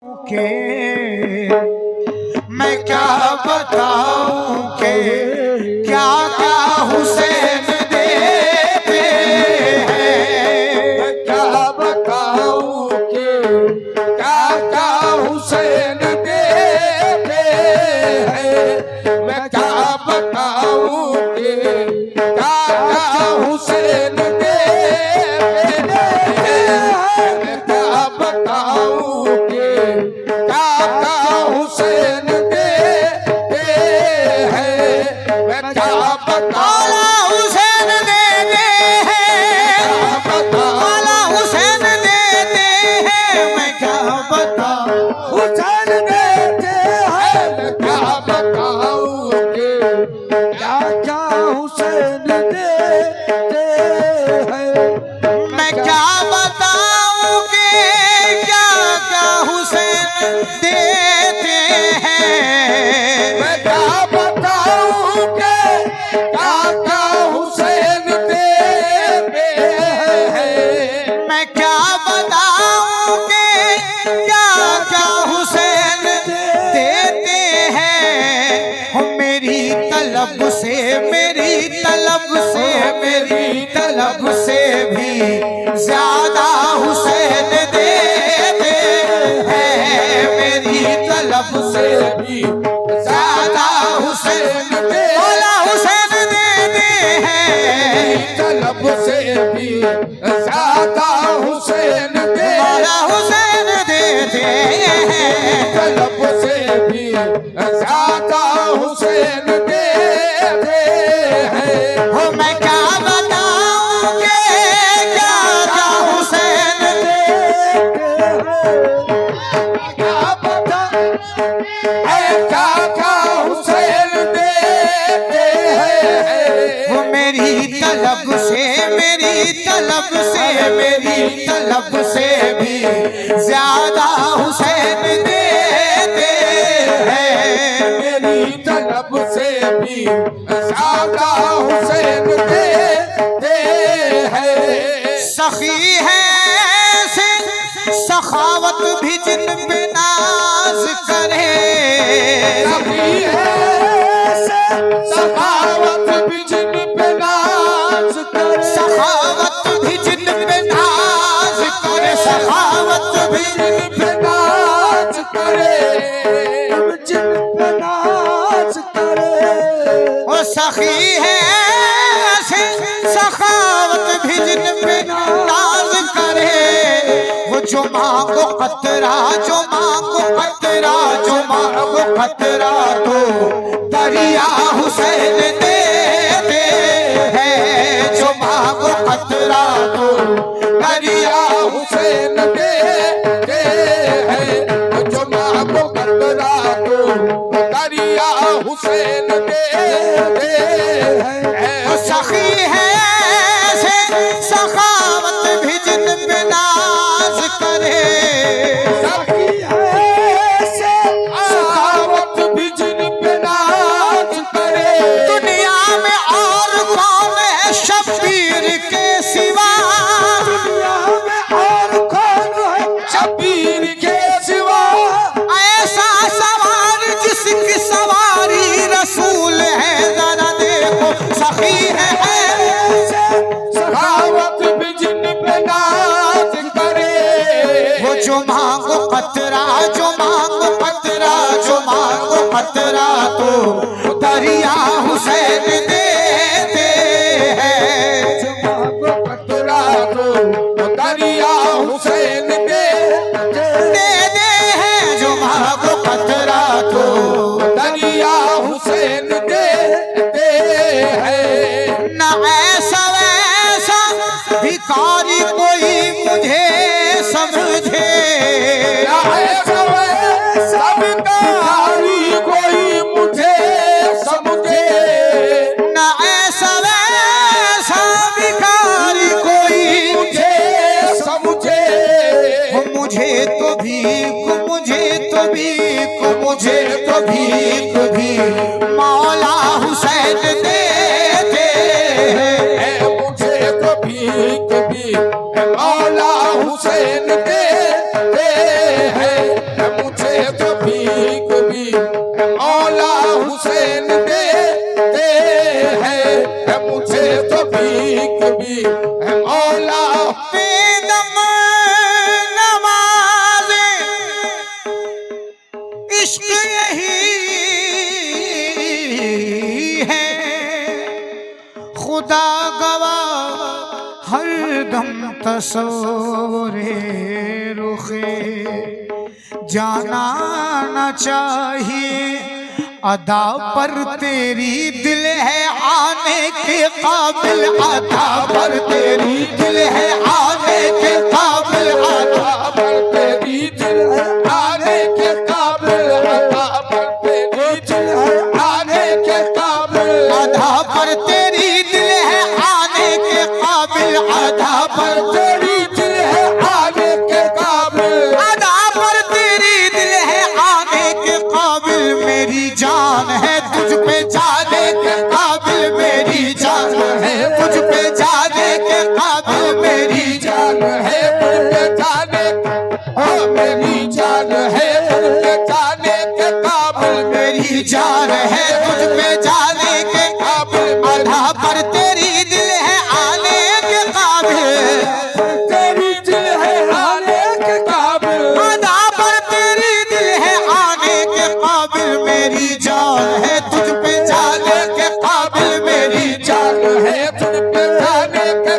के मैं क्या बताऊं के क्या क्या हुसैन देते हैं। मैं क्या बताऊं के क्या क्या हुसैन देते हैं। मैं क्या बताऊं के क्या क्या हुसैन देते हैं। मैं क्या बताऊं के क्या क्या हुसैन देते हैं। मैं क्या बताऊं हुसैन देते हैं, मौला हुसैन देते हैं। मैं क्या बताऊं हुसैन देते हैं। मैं क्या बताऊं के क्या क्या हुसैन देते हैं। मैं क्या बताऊं के क्या क्या हुसैन देते हैं। मैं क्या बताऊं के क्या क्या हुसैन देते हैं। मैं क्या बताऊं के क्या क्या हुसैन देते हैं। हो मेरी तलब से मेरी तलब से मेरी तलब से भी ज्यादा हुसैन देते हैं। मेरी तलब से भी ज्यादा हुसैन मौला हुसैन देते हैं। तलब से भी ज्यादा हुसैन दे मौला हुसैन देते हैं। तलब से भी ज्यादा हुसैन देते हैं। हो मैं क्या बताऊं के क्या क्या हुसैन क्या बता क्या क्या हुसैन देते हैं। हो मेरी तलब से मेरी तलब से मेरी तलब से भी ज्यादा हुसैन देते हैं। मेरी तलब से भी ज्यादा हुसैन देते हैं। सखी है से सखावत भी जिन पे नाज करे। सखी है सखावत भी जिन पे नाज करे। सखावत भी जिन पे नाज करे। सखावत भी जिन पे नाज करे। जिन पे नाज करे। वो सखी है ऐसे सखावत भी जिन पे नाज करे। वो जो मांगो कतरा जो मांगो कतरा जो मांगो कतरा तो दरिया हुसैन देते हैं। जो मांगो कतरा तो दरिया हुसैन देते हैं। जो मांगो कतरा तो दरिया हुसैन देते हैं। वो सखी है ऐसे सखावत भी जिन पे नाज करे। सखी है सखावत भी जिन पे नाज करे। दुनिया में और कौन है शब्बीर के सिवा। दुनिया में और कौन है शब्बीर के सिवा। ऐसा सवार जिसकी सवारी रसूल है। जरा देखो सखी है सखावत भी जिन पे नाज करे। वो जो मांगो कतरा जो मांगो कतरा जो मांगो कतरा तो दरिया हुसैन देते हैं। जो मांगो कतरा तो दरिया हुसैन देते हैं। जो मांगो कतरा तो दरिया हुसैन देते हैं। न ऐसा वैसा भिखारी कोई मुझे समझे। भिखारी कोई मुझे समझे। न ऐसा वैसा भिखारी कोई मुझे समझे। मुझे तो भीख मुझे तो भीख मुझे तो भीख भी मौला हुसैन देते हैं। मुझे तो भीख भी मौला हुसैन देते हैं। दम तस्वुरे रुखे जाना न चाहिए, अदा पर तेरी दिल है आने के काबिल, अदा पर तेरी दिल है आने के काबिल, अदा पर तेरी दिल है आने के काबिल, अदा पर तेरी दिल है आने के काबिल, अदा पर तेरी दिल है आने के काबिल, अदा पर तेरी दिल है आने के काबिल, अदा पर तेरी दिल है आने के काबिल, मेरी जान है तुझ पे जाने के काबिल, मेरी जान है तुझ पे जाने के काबिल, मेरी जान है तुझ पे जाने, ओ मेरी जान है तुझ पे जाने के काबिल, मेरी जान है तुझ पे जाने के काबिल, अदा पर तेरी दिल है आने के काबिल, तेरी दिल है आने के काबिल, अदा पर तेरी दिल है आने के काबिल, मेरी जान है तुझ पे जाने के काबिल, मेरी जान है तुझ पे जाने के,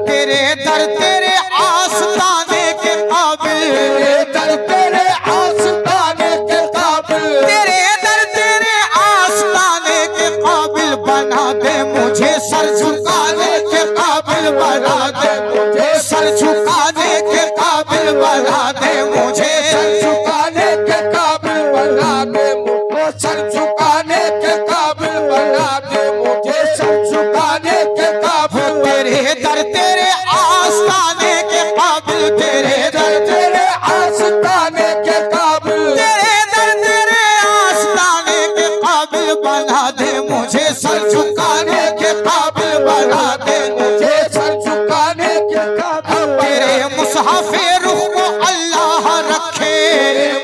तेरे दर तेरे आस्ताने के काबिल, तेरे दर तेरे आस्ताने के काबिल, तेरे दर तेरे आस्ताने के काबिल, बना दे मुझे सर झुकाने के काबिल, बना दे मुझे सर झुकाने के काबिल, बना दे मुझे सर झुकाने के काबिल बना दे मुझे, सर झुकाने के काबिल बना दे मुझे, सर झुकाने के काबिल, तेरे दर तेरे आस्ताने के काबिल, तेरे दर तेरे आस्ताने के काबिल, तेरे दर तेरे आस्ताने के काबिल, बना दे मुझे सर झुकाने के काबिल, बना दे मुझे सर झुकाने के काबिल, तेरे मुसहफ़े रुख को अल्लाह रखे,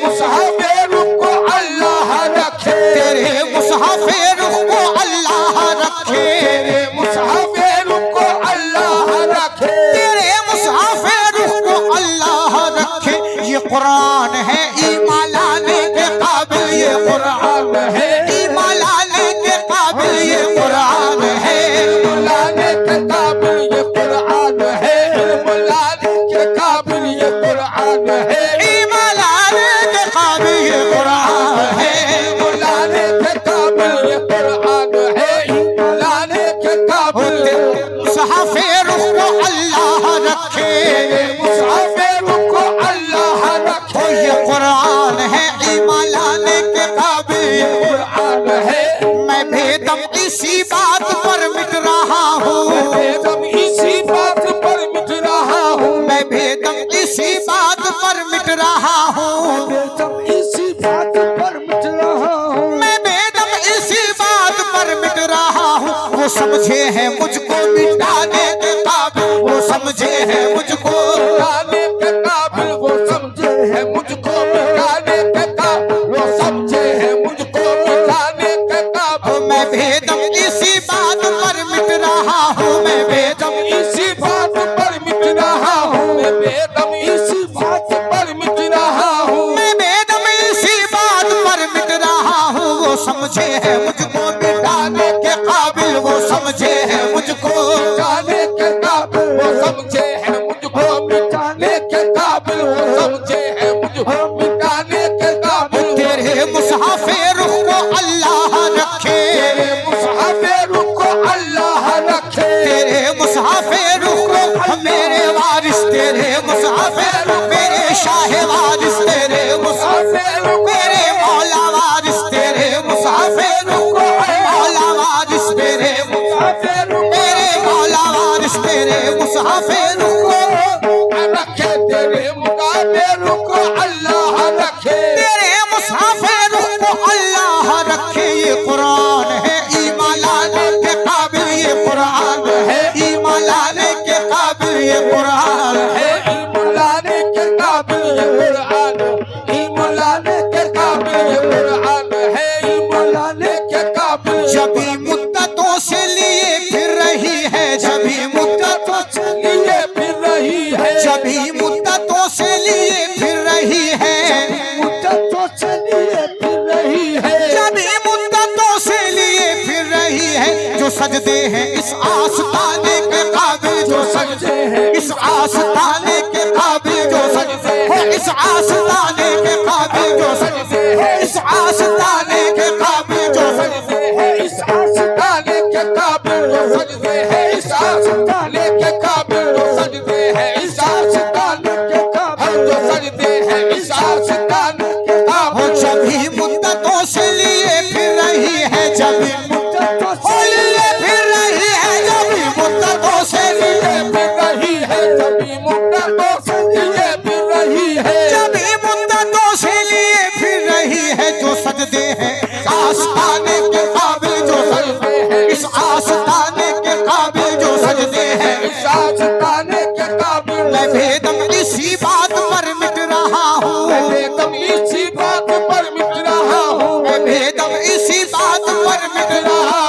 मुसाफे रुख को अल्लाह रखे, तेरे मुसहफ़े रुख को अल्लाह रखे, तेरे मुसाफे रुख को अल्लाह रखे, तेरे मुसहफ़े रुख को अल्लाह रखे, ये कुरान है ईमान लाने के काबिल, ये कुरान है ईमान लाने के काबिल, ये कुरान है मुलाने के काबिल, ये कुरान है मुलाने के काबिल, ये कुरान है ईमान लाने के काबिल, ये कुरान है मुलाने के काबिल, ये कुरान है मुलाने के काबिल, मुसहफ़े रुख को अल्लाह रखे, मुसाफे रुख को अल्लाह रखे, ये कुरान है ईमान लाने के काबिल, कुरान है मैं बेदम इसी बात पर मिट रहा हूँ, बेदम इसी बात पर मिट रहा हूँ, मैं बेदम इसी बात पर मिट रहा हूँ, बेदम इसी बात पर मिट रहा हूँ, मैं बेदम इसी बात पर मिट रहा हूँ, वो समझे हैं मुझको मिटाने के काबिल, वो समझे हैं मुझको, मिटाने के काबिल, वो समझे है मुझको मिटाने के काबिल, वो समझे है मुझको मिटाने के काबिल, मैं बेदम इसी बात पर मिट रहा हूँ, मैं बेदम इसी बात पर मिट रहा हूँ, मैं बेदम इसी बात पर मिट रहा हूँ, मैं बेदम इसी बात पर मिट रहा हूँ, वो समझे है मुझको मिटाने के काबिल, वो समझे है मुझको, मिटाने के काबिल, वो समझे है मुझको मिटाने के काबिल, वो समझे है मुझको मिटाने के काबिल, तेरे मुसहफ़े रुख को अल्लाह रखे, मुसाफे रुख को अल्लाह रखे, तेरे मुसहफ़े रुख को मेरे वारिस, तेरे मुसहफ़े रुख मेरे शाह वारिस, तेरे मुसहफ़े रुख मेरे मौला वारिस, तेरे मुसहफ़े रुख को मौला वारिस, तेरे मुसाफे रुख मेरे मौला वारिस, तेरे मुसहफ़े रुख को रखे, तेरे मुकाबे रुख को अल्लाह रखे, तेरे मुसहफ़े रुख को अल्लाह रखे, ये कुरान है ईमान लाने के काबिल, ये कुरान है ईमान लाने के काबिल, ये कुरान है मुलाने के काबिल, ये कुरान, मुलाने के काबिल, ये कुरान है मुलाने के काबिल, जभी मुद्दतों से लिए फिर रही है, जभी मुद्दतों से लिए फिर रही है, जभी मुद्दतों से लिए फिर रही ऐसा झुकाने के काबिल मैं बेदम इसी बात पर मिट रहा हूँ, मैं बेदम इसी बात पर मिट रहा हूँ, मैं बेदम इसी बात पर मिट रहा